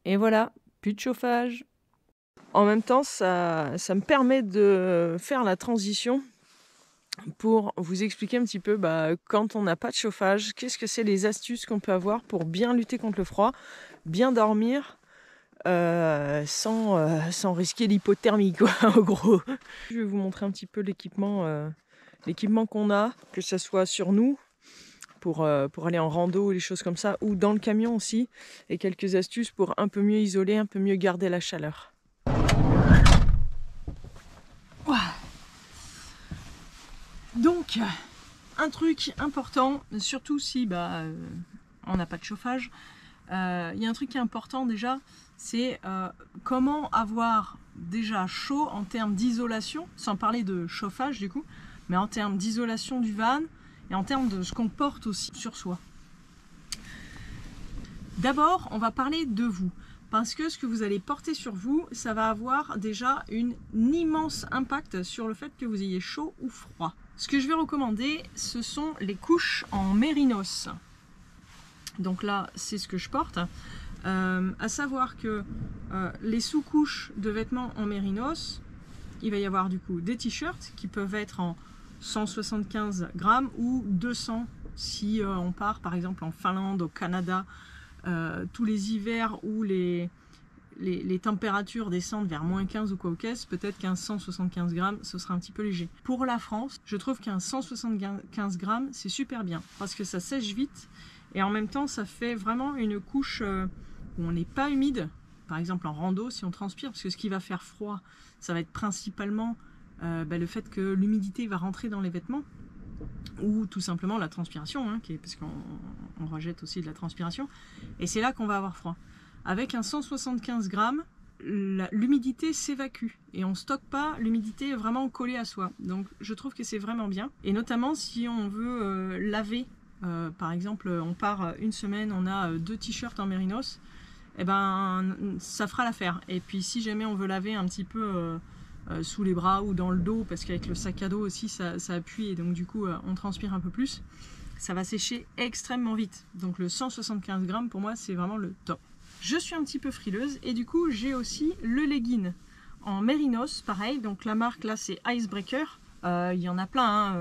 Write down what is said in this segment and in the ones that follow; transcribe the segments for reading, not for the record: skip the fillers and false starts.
Et voilà, plus de chauffage. En même temps, ça me permet de faire la transition pour vous expliquer un petit peu quand on n'a pas de chauffage, qu'est-ce que c'est les astuces qu'on peut avoir pour bien lutter contre le froid, bien dormir sans risquer l'hypothermie, quoi, en gros. Je vais vous montrer un petit peu l'équipement qu'on a, que ce soit sur nous, pour aller en rando ou des choses comme ça, ou dans le camion aussi, et quelques astuces pour un peu mieux isoler, un peu mieux garder la chaleur. Donc, un truc important, surtout si on n'a pas de chauffage, il y a un truc qui est important déjà, c'est comment avoir déjà chaud en termes d'isolation, sans parler de chauffage du coup, mais en termes d'isolation du van et en termes de ce qu'on porte aussi sur soi. D'abord, on va parler de vous, parce que ce que vous allez porter sur vous, ça va avoir déjà un immense impact sur le fait que vous ayez chaud ou froid. Ce que je vais recommander, ce sont les couches en mérinos. Donc là, c'est ce que je porte. À savoir que les sous-couches de vêtements en mérinos, il va y avoir du coup des t-shirts qui peuvent être en 175 grammes ou 200 si on part par exemple en Finlande, au Canada, tous les hivers où les températures descendent vers moins 15 ou quoi au caisse, peut-être qu'un 175 grammes, ce sera un petit peu léger. Pour la France, je trouve qu'un 175 grammes, c'est super bien, parce que ça sèche vite, et en même temps, ça fait vraiment une couche où on n'est pas humide, par exemple en rando, si on transpire, parce que ce qui va faire froid, ça va être principalement le fait que l'humidité va rentrer dans les vêtements, ou tout simplement la transpiration, parce qu'on rejette aussi de la transpiration, et c'est là qu'on va avoir froid. Avec un 175 grammes, l'humidité s'évacue et on ne stocke pas l'humidité vraiment collée à soi. Donc je trouve que c'est vraiment bien. Et notamment si on veut laver, par exemple on part une semaine, on a 2 t-shirts en mérinos, et ça fera l'affaire. Et puis si jamais on veut laver un petit peu sous les bras ou dans le dos, parce qu'avec le sac à dos aussi ça appuie et donc du coup on transpire un peu plus, ça va sécher extrêmement vite. Donc le 175 grammes pour moi c'est vraiment le top. Je suis un petit peu frileuse et du coup j'ai aussi le legging en mérinos, pareil, donc la marque là c'est Icebreaker, il y en a plein,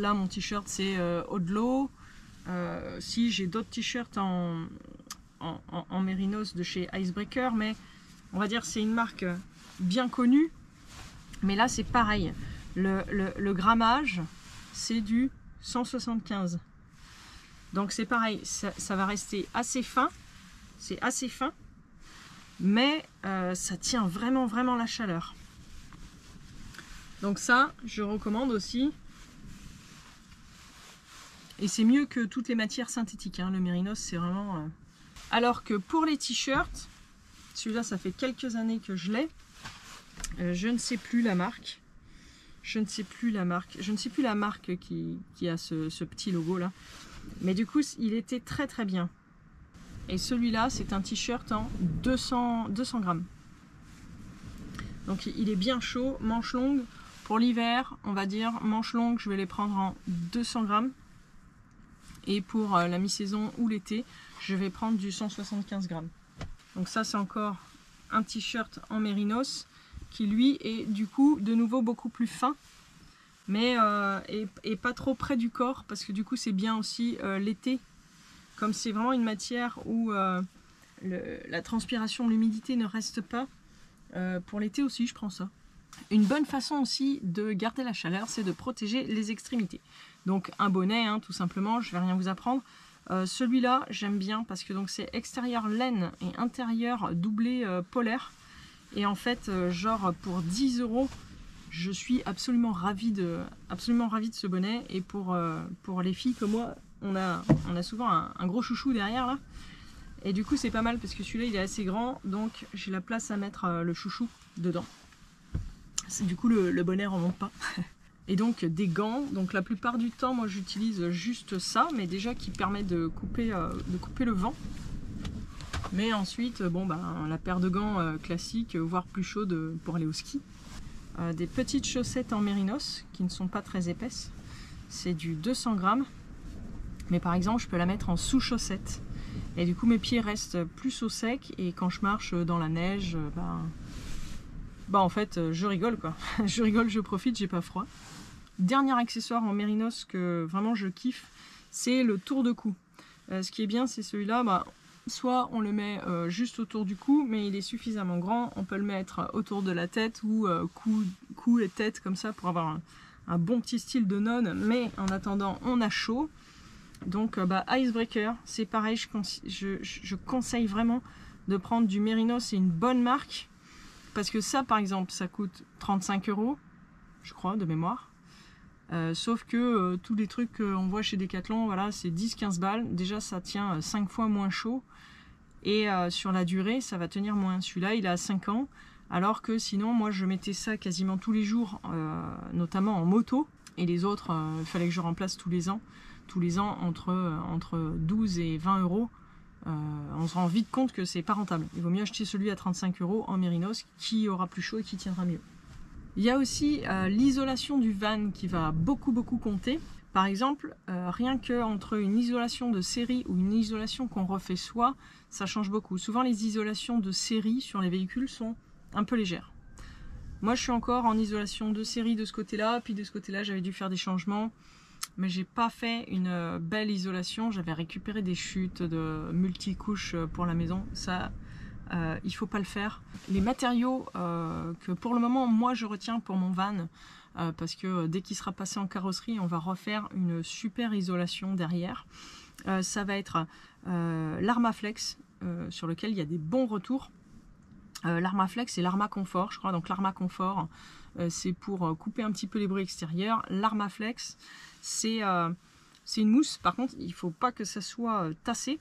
là mon t-shirt c'est Odlo, si j'ai d'autres t-shirts en mérinos de chez Icebreaker, mais on va dire c'est une marque bien connue, mais là c'est pareil, le grammage c'est du 175, donc c'est pareil, ça va rester assez fin. C'est assez fin, mais ça tient vraiment la chaleur. Donc ça, je recommande aussi. Et c'est mieux que toutes les matières synthétiques, le mérinos, c'est vraiment... Alors que pour les t-shirts, celui-là, ça fait quelques années que je l'ai. Je ne sais plus la marque. Je ne sais plus la marque qui a ce petit logo là. Mais du coup, il était très bien. Et celui-là, c'est un t-shirt en 200 grammes. Donc il est bien chaud, manche longue. Pour l'hiver, on va dire, manche longue, je vais les prendre en 200 grammes. Et pour la mi-saison ou l'été, je vais prendre du 175 grammes. Donc ça, c'est encore un t-shirt en mérinos qui, lui, est du coup, de nouveau, beaucoup plus fin. Mais et pas trop près du corps, parce que du coup, c'est bien aussi l'été. Comme c'est vraiment une matière où la transpiration, l'humidité ne reste pas, pour l'été aussi, je prends ça. Une bonne façon aussi de garder la chaleur, c'est de protéger les extrémités. Donc un bonnet, tout simplement, je ne vais rien vous apprendre. Celui-là, j'aime bien parce que c'est extérieur laine et intérieur doublé polaire. Et en fait, genre pour 10 €, je suis absolument ravie de ce bonnet. Et pour les filles comme moi, on a souvent un gros chouchou derrière là. Et du coup c'est pas mal parce que celui-là il est assez grand, donc j'ai la place à mettre le chouchou dedans. Du coup le bonnet remonte pas. Et donc des gants, donc la plupart du temps moi j'utilise juste ça, mais déjà qui permet de couper le vent. Mais ensuite la paire de gants classique, voire plus chaude pour aller au ski. Des petites chaussettes en mérinos qui ne sont pas très épaisses, c'est du 200 grammes. Mais par exemple, je peux la mettre en sous-chaussette. Et du coup mes pieds restent plus au sec et quand je marche dans la neige, en fait je rigole quoi. Je rigole, je profite, j'ai pas froid. Dernier accessoire en mérinos que vraiment je kiffe, c'est le tour de cou. Ce qui est bien, c'est celui-là, soit on le met juste autour du cou, mais il est suffisamment grand, on peut le mettre autour de la tête ou cou et tête comme ça pour avoir un bon petit style de nonne, mais en attendant on a chaud. Donc Icebreaker, c'est pareil, je conseille vraiment de prendre du mérinos, c'est une bonne marque, parce que ça par exemple ça coûte 35 €, je crois, de mémoire. Sauf que tous les trucs qu'on voit chez Decathlon, voilà, c'est 10-15 balles. Déjà, ça tient 5 fois moins chaud. Et sur la durée, ça va tenir moins. Celui-là, il a 5 ans. Alors que sinon, moi, je mettais ça quasiment tous les jours, notamment en moto. Et les autres, il fallait que je remplace tous les ans. Tous les ans, entre 12 et 20 €. On se rend vite compte que c'est pas rentable. Il vaut mieux acheter celui à 35 € en mérinos qui aura plus chaud et qui tiendra mieux. Il y a aussi l'isolation du van qui va beaucoup compter. Par exemple, rien qu'entre une isolation de série ou une isolation qu'on refait soi, ça change beaucoup. Souvent les isolations de série sur les véhicules sont un peu légères. Moi je suis encore en isolation de série de ce côté-là, puis de ce côté-là j'avais dû faire des changements, mais j'ai pas fait une belle isolation. J'avais récupéré des chutes de multicouches pour la maison, ça... il faut pas le faire. Les matériaux que pour le moment moi je retiens pour mon van, parce que dès qu'il sera passé en carrosserie on va refaire une super isolation derrière, ça va être l'Armaflex, sur lequel il y a des bons retours. L'Armaflex et l'Armaconfort, je crois. Donc l'Armaconfort c'est pour couper un petit peu les bruits extérieurs. L'Armaflex c'est une mousse, par contre il faut pas que ça soit tassé,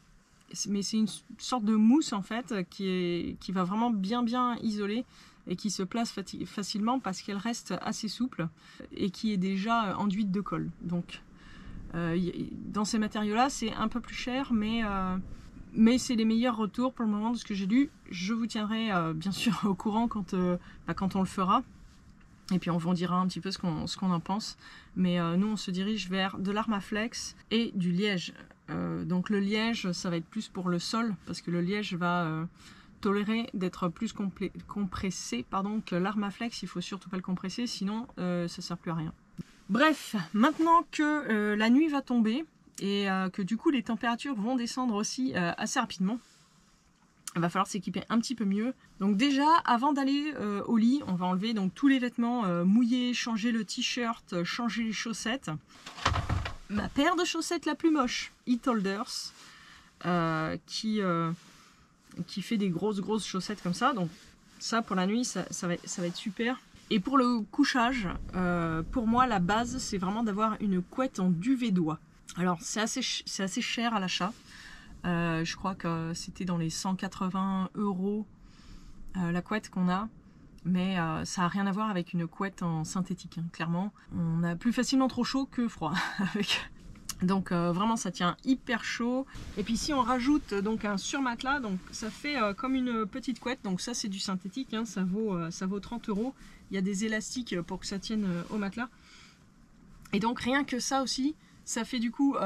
mais c'est une sorte de mousse en fait qui va vraiment bien isoler et qui se place facilement parce qu'elle reste assez souple et qui est déjà enduite de colle. Donc dans ces matériaux là c'est un peu plus cher, mais c'est les meilleurs retours pour le moment de ce que j'ai lu. Je vous tiendrai bien sûr au courant quand on le fera. Et puis on vous dira un petit peu ce qu'on en pense. Mais nous on se dirige vers de l'Armaflex et du liège. Donc le liège ça va être plus pour le sol, parce que le liège va tolérer d'être plus compressé que l'Armaflex. Il faut surtout pas le compresser, sinon ça sert plus à rien. Bref, maintenant que la nuit va tomber et que du coup les températures vont descendre aussi assez rapidement, il va falloir s'équiper un petit peu mieux. Donc déjà, avant d'aller au lit, on va enlever donc tous les vêtements mouillés, changer le t-shirt, changer les chaussettes. Ma paire de chaussettes la plus moche, It Holders, qui fait des grosses chaussettes comme ça. Donc ça pour la nuit, ça va être super. Et pour le couchage, pour moi la base c'est vraiment d'avoir une couette en duvet d'oie. Alors c'est assez cher à l'achat. Je crois que c'était dans les 180 € la couette qu'on a, mais ça n'a rien à voir avec une couette en synthétique, hein, clairement. On a plus facilement trop chaud que froid avec. Donc vraiment ça tient hyper chaud. Et puis si on rajoute donc un surmatelas, donc ça fait comme une petite couette. Donc ça c'est du synthétique, hein, ça vaut 30 €. Il y a des élastiques pour que ça tienne au matelas. Et donc rien que ça aussi, ça fait du coup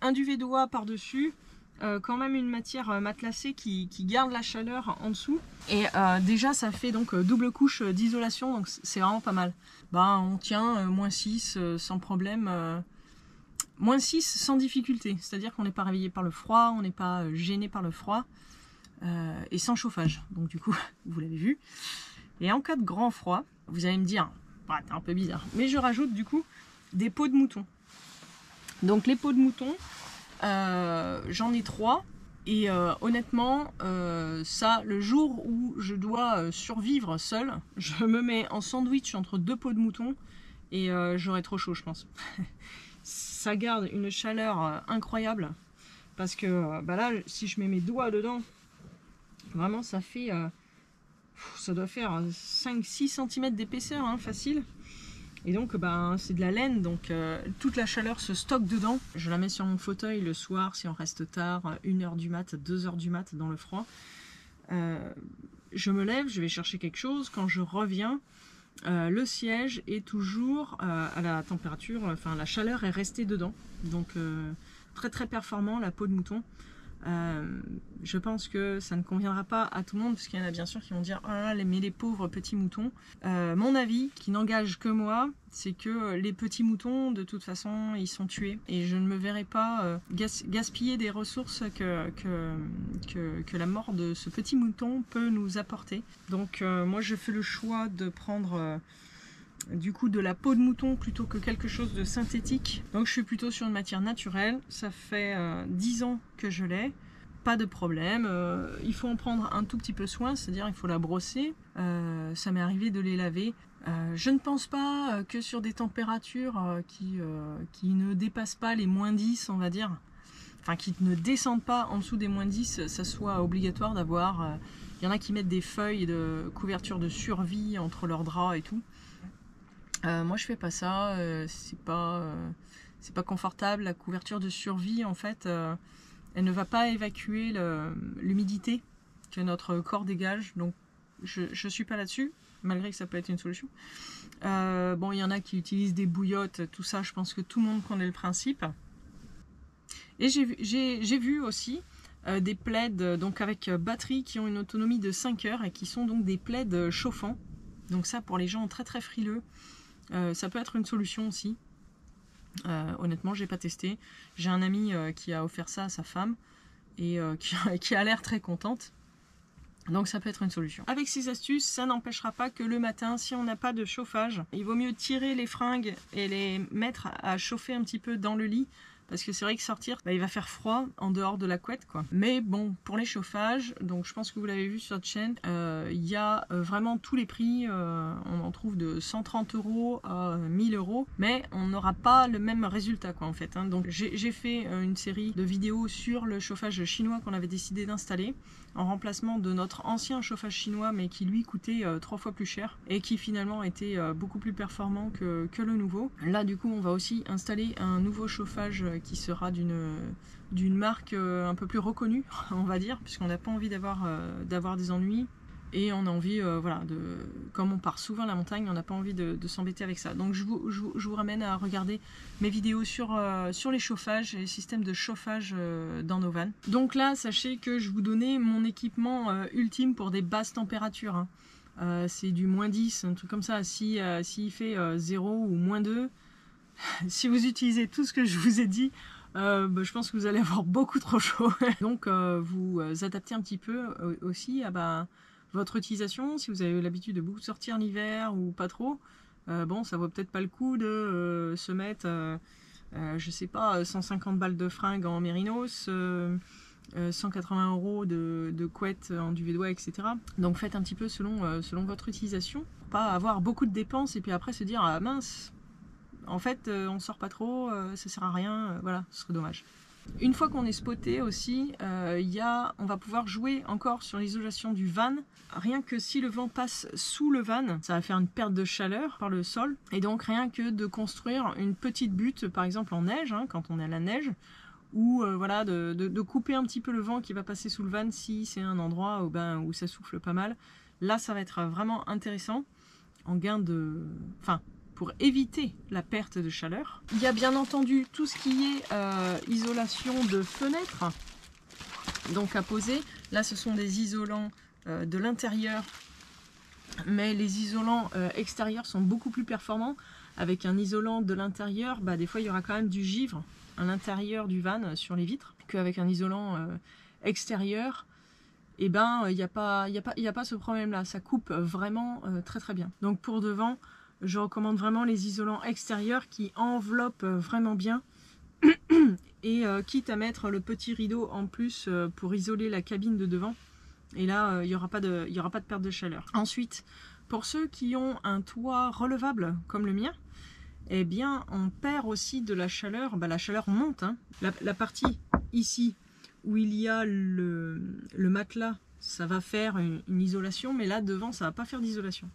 un duvet d'oie par-dessus. Quand même une matière matelassée qui garde la chaleur en dessous, et déjà ça fait donc double couche d'isolation, donc c'est vraiment pas mal. On tient -6 sans problème, -6 sans difficulté, c'est à dire qu'on n'est pas réveillé par le froid, on n'est pas gêné par le froid, et sans chauffage, donc du coup vous l'avez vu. Et en cas de grand froid, vous allez me dire t'es un peu bizarre, mais je rajoute du coup des peaux de mouton. Donc les peaux de mouton, j'en ai 3 et honnêtement ça, le jour où je dois survivre seul, je me mets en sandwich entre 2 peaux de mouton et j'aurai trop chaud je pense. Ça garde une chaleur incroyable parce que là si je mets mes doigts dedans, vraiment ça fait ça doit faire 5-6 cm d'épaisseur, hein, facile. Et donc c'est de la laine, donc toute la chaleur se stocke dedans. Je la mets sur mon fauteuil le soir si on reste tard, 1 h du mat, 2 h du mat dans le froid. Je me lève, je vais chercher quelque chose. Quand je reviens, le siège est toujours à la température, enfin la chaleur est restée dedans. Donc très performant la peau de mouton. Je pense que ça ne conviendra pas à tout le monde, parce qu'il y en a bien sûr qui vont dire « Oh là là, mais les pauvres petits moutons ». Mon avis, qui n'engage que moi, c'est que les petits moutons, de toute façon, ils sont tués. Et je ne me verrai pas gaspiller des ressources que la mort de ce petit mouton peut nous apporter. Donc moi, je fais le choix de prendre... du coup de la peau de mouton plutôt que quelque chose de synthétique. Donc je suis plutôt sur une matière naturelle. Ça fait 10 ans que je l'ai. Pas de problème. Il faut en prendre un tout petit peu soin, c'est-à-dire il faut la brosser. Ça m'est arrivé de les laver. Je ne pense pas que sur des températures qui ne dépassent pas les -10, on va dire, enfin qui ne descendent pas en dessous des -10, ça soit obligatoire d'avoir... Il y en a qui mettent des feuilles de couverture de survie entre leurs draps et tout. Moi je fais pas ça, c'est pas confortable. La couverture de survie en fait, elle ne va pas évacuer l'humidité que notre corps dégage, donc je suis pas là-dessus, malgré que ça peut être une solution. Bon, il y en a qui utilisent des bouillottes, tout ça, je pense que tout le monde connaît le principe. Et j'ai vu aussi des plaids donc avec batterie qui ont une autonomie de 5 heures et qui sont donc des plaids chauffants. Donc ça, pour les gens très très frileux, ça peut être une solution aussi. Honnêtement, j'ai pas testé. J'ai un ami qui a offert ça à sa femme et qui a l'air très contente. Donc ça peut être une solution. Avec ces astuces, ça n'empêchera pas que le matin, si on n'a pas de chauffage, il vaut mieux tirer les fringues et les mettre à chauffer un petit peu dans le lit. Parce que c'est vrai que sortir, il va faire froid en dehors de la couette, quoi. Mais bon, pour les chauffages, donc je pense que vous l'avez vu sur notre chaîne, il y a vraiment tous les prix. On en trouve de 130 € à 1000 €, mais on n'aura pas le même résultat, quoi, en fait. Hein. Donc j'ai fait une série de vidéos sur le chauffage chinois qu'on avait décidé d'installer en remplacement de notre ancien chauffage chinois, mais qui lui coûtait 3 fois plus cher et qui finalement était beaucoup plus performant que le nouveau. Là, du coup, on va aussi installer un nouveau chauffage qui sera d'une marque un peu plus reconnue, on va dire, puisqu'on n'a pas envie d'avoir des ennuis. Et on a envie, voilà, comme on part souvent à la montagne, on n'a pas envie de s'embêter avec ça. Donc je vous ramène à regarder mes vidéos sur les chauffages et les systèmes de chauffage dans nos vannes. Donc là, sachez que je vous donnais mon équipement ultime pour des basses températures. Hein. C'est du -10, un truc comme ça. S'il fait 0 ou -2, si vous utilisez tout ce que je vous ai dit, je pense que vous allez avoir beaucoup trop chaud. Donc vous adaptez un petit peu aussi à votre utilisation. Si vous avez l'habitude de beaucoup sortir l'hiver ou pas trop, bon, ça vaut peut-être pas le coup de se mettre, je sais pas, 150 balles de fringues en mérinos, 180 € de couette en duvet d'oie, etc. Donc faites un petit peu selon votre utilisation. Pas avoir beaucoup de dépenses et puis après se dire ah mince, en fait on sort pas trop, ça sert à rien, voilà, ce serait dommage. Une fois qu'on est spoté aussi, on va pouvoir jouer encore sur l'isolation du van. Rien que si le vent passe sous le van, ça va faire une perte de chaleur par le sol. Et donc rien que de construire une petite butte, par exemple en neige, hein, quand on est à la neige, ou voilà, de couper un petit peu le vent qui va passer sous le van si c'est un endroit où ça souffle pas mal. Là, ça va être vraiment intéressant en gain de... Enfin, pour éviter la perte de chaleur. Il y a bien entendu tout ce qui est isolation de fenêtres, donc à poser. Là, ce sont des isolants de l'intérieur, mais les isolants extérieurs sont beaucoup plus performants. Avec un isolant de l'intérieur, des fois, il y aura quand même du givre à l'intérieur du van sur les vitres, qu'avec un isolant extérieur, et il n'y a pas ce problème-là. Ça coupe vraiment très très bien. Donc pour devant, je recommande vraiment les isolants extérieurs qui enveloppent vraiment bien et quitte à mettre le petit rideau en plus pour isoler la cabine de devant. Et là, il n'y aura pas de perte de chaleur. Ensuite, pour ceux qui ont un toit relevable comme le mien, eh bien, on perd aussi de la chaleur. La chaleur monte. Hein. La partie ici où il y a le matelas, ça va faire une isolation, mais là devant, ça ne va pas faire d'isolation.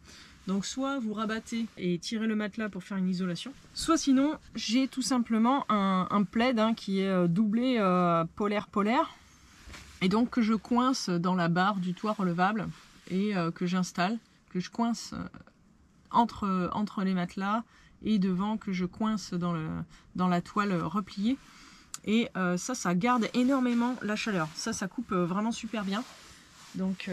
Donc soit vous rabattez et tirez le matelas pour faire une isolation, soit sinon j'ai tout simplement un plaid qui est doublé polaire, et donc que je coince dans la barre du toit relevable et que j'installe, que je coince entre les matelas et devant que je coince dans la toile repliée. Et ça garde énormément la chaleur. Ça coupe vraiment super bien. Donc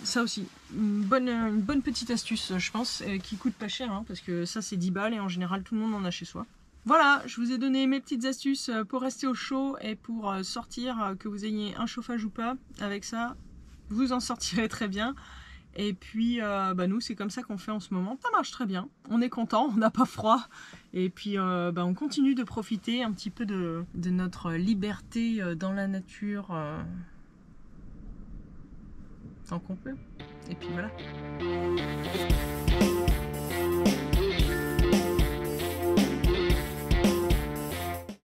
ça aussi, une bonne petite astuce, je pense, qui coûte pas cher, hein, parce que ça c'est 10 balles et en général tout le monde en a chez soi. Voilà, je vous ai donné mes petites astuces pour rester au chaud et pour sortir, que vous ayez un chauffage ou pas. Avec ça, vous en sortirez très bien. Et puis, nous, c'est comme ça qu'on fait en ce moment. Ça marche très bien. On est content, on n'a pas froid. Et puis, on continue de profiter un petit peu de notre liberté dans la nature tant qu'on peut. Et puis voilà.